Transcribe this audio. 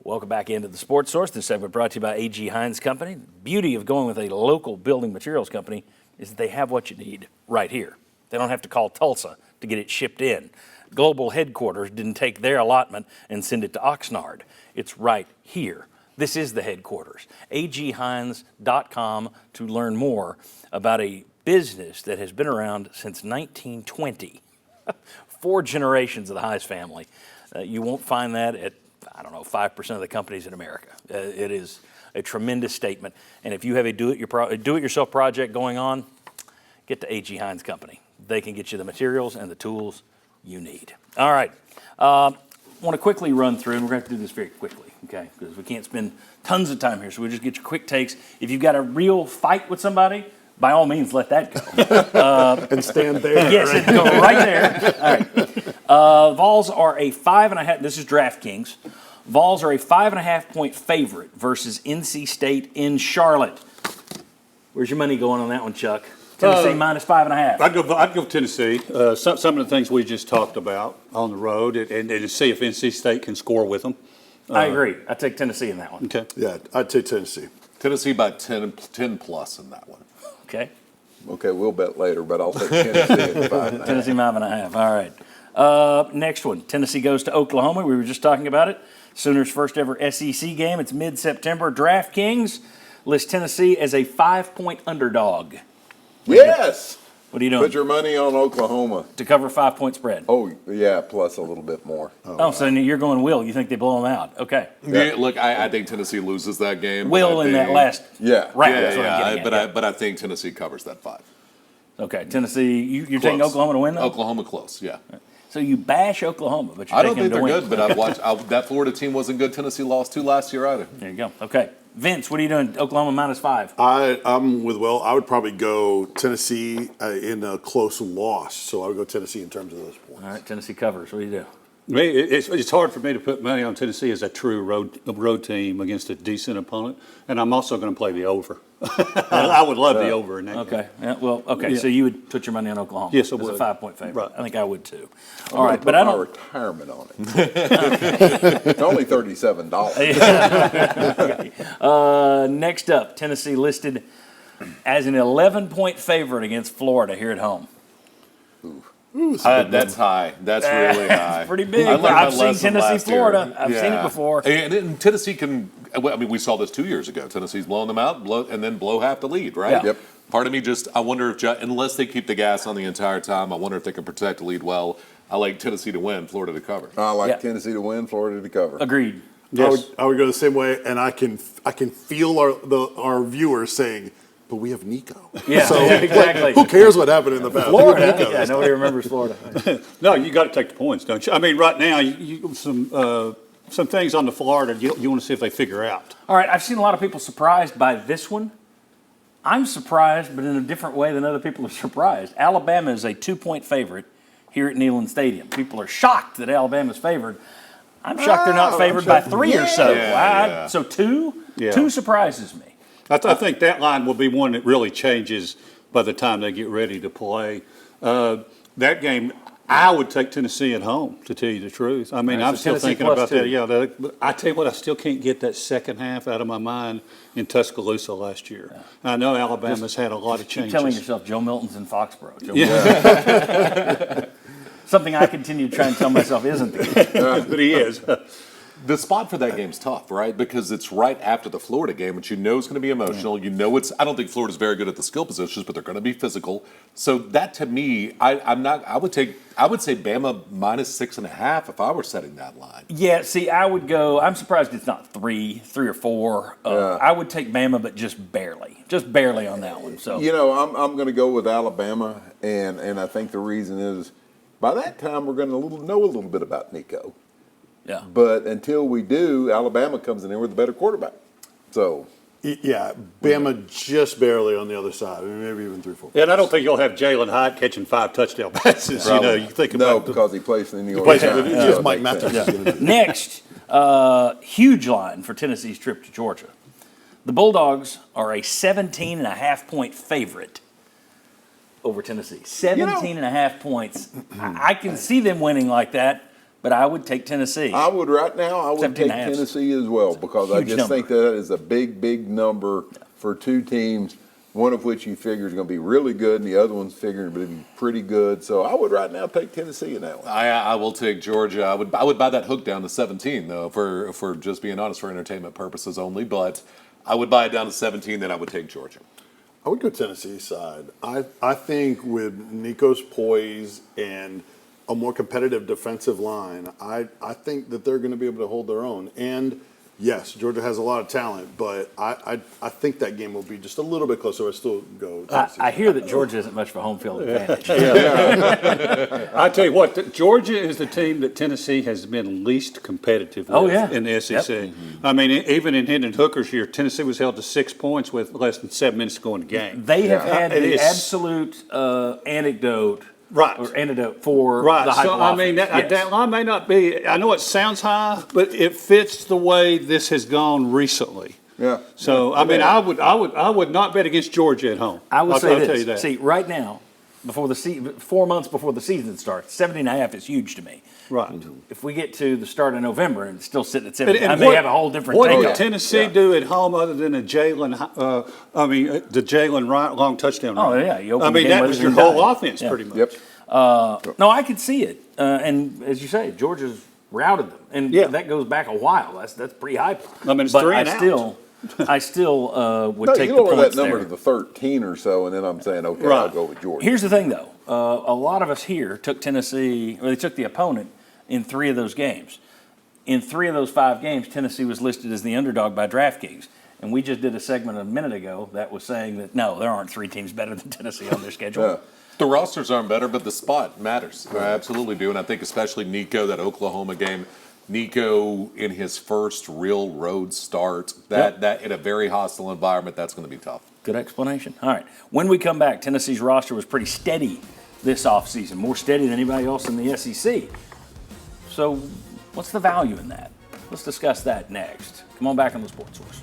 Welcome back into the Sports Source. This segment brought to you by A.G. Hines Company. The beauty of going with a local building materials company is that they have what you need right here. They don't have to call Tulsa to get it shipped in. Global headquarters didn't take their allotment and send it to Oxnard. It's right here. This is the headquarters. aghines.com to learn more about a business that has been around since 1920. 4 generations of the Hines family. You won't find that at 5% of the companies in America. It is a tremendous statement. And if you have a do-it-yourself project going on, get to A.G. Hines Company. They can get you the materials and the tools you need. All right. I want to quickly run through, and we're going to have to do this very quickly, okay? Because we can't spend tons of time here, so we'll just get your quick takes. If you've got a real fight with somebody, by all means, let that go. And stand there. Yes, right? Go right there. All right. Vols are a 5.5. This is DraftKings. Vols are a 5.5-point favorite versus NC State in Charlotte. Where's your money going on that one, Chuck? Tennessee minus 5.5. I'd go Tennessee. Some of the things we just talked about on the road, and to see if NC State can score with them. I agree. I take Tennessee in that one. Okay. Yeah, I'd take Tennessee. Tennessee by 10 plus in that one. Okay. Okay, we'll bet later, but I'll take Tennessee at 5.5. Tennessee 5.5. All right. Next one. Tennessee goes to Oklahoma. We were just talking about it. Sooners' first ever SEC game. It's mid-September. DraftKings lists Tennessee as a 5-point underdog. Yes. What are you doing? Put your money on Oklahoma. To cover a 5-point spread. Oh, yeah, plus a little bit more. So you're going Will. You think they blow them out? Okay. Yeah, look, I think Tennessee loses that game. Will in that last Yeah. round. That's what I'm getting at. But I think Tennessee covers that 5. Okay, Tennessee. You're Close. taking Oklahoma to win, though? Oklahoma close, yeah. So you bash Oklahoma, but you're I taking don't think them to they're win. good, but I've watched. That Florida team wasn't good. Tennessee lost 2 last year either. There you go. Okay. Vince, what are you doing? Oklahoma minus 5. I'm with Will. I would probably go Tennessee in a close loss. So I would go Tennessee in terms of those points. All right, Tennessee covers. What do you do? I mean, it's hard for me to put money on Tennessee as a true road team against a decent opponent, and I'm also going to play the over. I would love the over in that game. Okay. Yeah, well, okay. Yeah. So you would put your money on Oklahoma? Yes, I as would. a 5-point favorite. Right. I think I would too. I'm All right, gonna but put I my don't. retirement on it. It's only $37. Next up, Tennessee listed as an 11-point favorite against Florida here at home. That's high. That's really high. It's pretty big. I learned I've my seen lesson Tennessee, last year. Florida. I've seen it Yeah. before. And Tennessee can. I mean, we saw this 2 years ago. Tennessee's blowing them out, and then blow half the lead, right? Yeah. Yep. Part of me I wonder if, unless they keep the gas on the entire time, I wonder if they can protect the lead well. I like Tennessee to win, Florida to cover. I like Yeah. Tennessee to win, Florida to cover. Agreed. Yes. I would go the same way, and I can feel our viewers saying, but we have Nico. Yeah, So exactly. who cares what happened in the past? Florida. We have Nico Yeah, this time. nobody remembers Florida. No, you got to take the points, don't you? I mean, right now, some things on the Florida you want to see if they figure out. All right, I've seen a lot of people surprised by this one. I'm surprised, but in a different way than other people are surprised. Alabama is a 2-point favorite here at Neyland Stadium. People are shocked that Alabama's favored. I'm shocked they're not favored by 3 or so. Yeah. So 2? Yeah. 2 surprises me. I think that line will be one that really changes by the time they get ready to play. That game, I would take Tennessee at home, to tell you the truth. I mean, All right, I'm so still Tennessee thinking plus about 2. that. Yeah, but I tell you what, I still can't get that second half out of my mind in Tuscaloosa last year. I know Alabama's had a lot of Keep changes. telling yourself Joe Milton's in Foxborough. Joe Yeah. Milton. Something I continue to try and tell myself isn't the case. But he is. The spot for that game's tough, right? Because it's right after the Florida game, which you know is going to be emotional. You know I don't think Florida's very good at the skill positions, but they're going to be physical. So that to me, I would say Bama minus 6.5 if I were setting that line. Yeah, see, I'm surprised it's not 3 or 4. I would take Bama, but just barely on that one. So You know, I'm going to go with Alabama, and I think the reason is by that time we're going to know a little bit about Nico. yeah. But until we do, Alabama comes in there with a better quarterback. So Yeah, Bama just barely on the other side. I mean, maybe even 3-4. Yeah, and I don't think you'll have Jalen Hyde catching 5 touchdown passes. Probably. You think no, about because he plays in New York. Plays Yeah, just it Mike makes Mathews sense. is going to do. Next, huge line for Tennessee's trip to Georgia. The Bulldogs are a 17.5-point favorite over Tennessee. 17.5 points. I can see them winning like that, but I would take Tennessee. I would right now. I would 17 take and a half. Tennessee as well because I Huge just number. think that is a big number for two teams. One of which you figure is going to be really good, and the other one's figuring to be pretty good. So I would right now take Tennessee in that one. I will take Georgia. I would buy that hook down to 17 though, for just being honest, for entertainment purposes only. But I would buy it down to 17, then I would take Georgia. I would go Tennessee side. I think with Nico's poise and a more competitive defensive line, I think that they're going to be able to hold their own. And yes, Georgia has a lot of talent, but I think that game will be just a little bit closer. I still go Tennessee. I hear that Georgia isn't much of a home field advantage. I tell you what, Georgia is the team that Tennessee has been least competitive with Oh, yeah. in the SEC. Yep. I mean, even in Hendon Hooker's year, Tennessee was held to 6 points with less than 7 minutes to go in the game. They have had It the is- absolute anecdote, Right. or antidote for Right. the hype So, I mean, offense. that line may not be, I know it sounds high, but it fits the way this has gone recently. Yeah. So, I mean, I would not bet against Georgia at home. I will I'll say tell this. you that. See, right now, before the 4 months before the season starts, 17.5 is huge to me. Right. If we get to the start of November and it's still sitting at And- 17, and I may what- have a whole different What take did on it. Tennessee do at home other than the Jalen Wright long touchdown Oh, run? yeah, you open I the mean, game that with was it your and whole die. offense Yeah. pretty much. Yep. No, I could see it. And as you say, Georgia's routed them. And Yeah. that goes back a while. That's pretty high. I mean, it's but 3 I and out. still would No, take you the lower points that number there. to the 13 or so, and then I'm saying, okay, I'll Right. go with Georgia. Here's the thing, though. A lot of us here took Tennessee, or they took the opponent in 3 of those games. In 3 of those 5 games, Tennessee was listed as the underdog by DraftKings. And we just did a segment a minute ago that was saying that, no, there aren't 3 teams better than Tennessee on their schedule. Yeah. The rosters aren't better, but the spot matters. I absolutely do, and I think especially Nico, that Oklahoma game. Nico in his first real road start, that in a very hostile environment, that's going to be tough. Good explanation. All right. When we come back, Tennessee's roster was pretty steady this offseason, more steady than anybody else in the SEC. So what's the value in that? Let's discuss that next. Come on back on the Sports Source.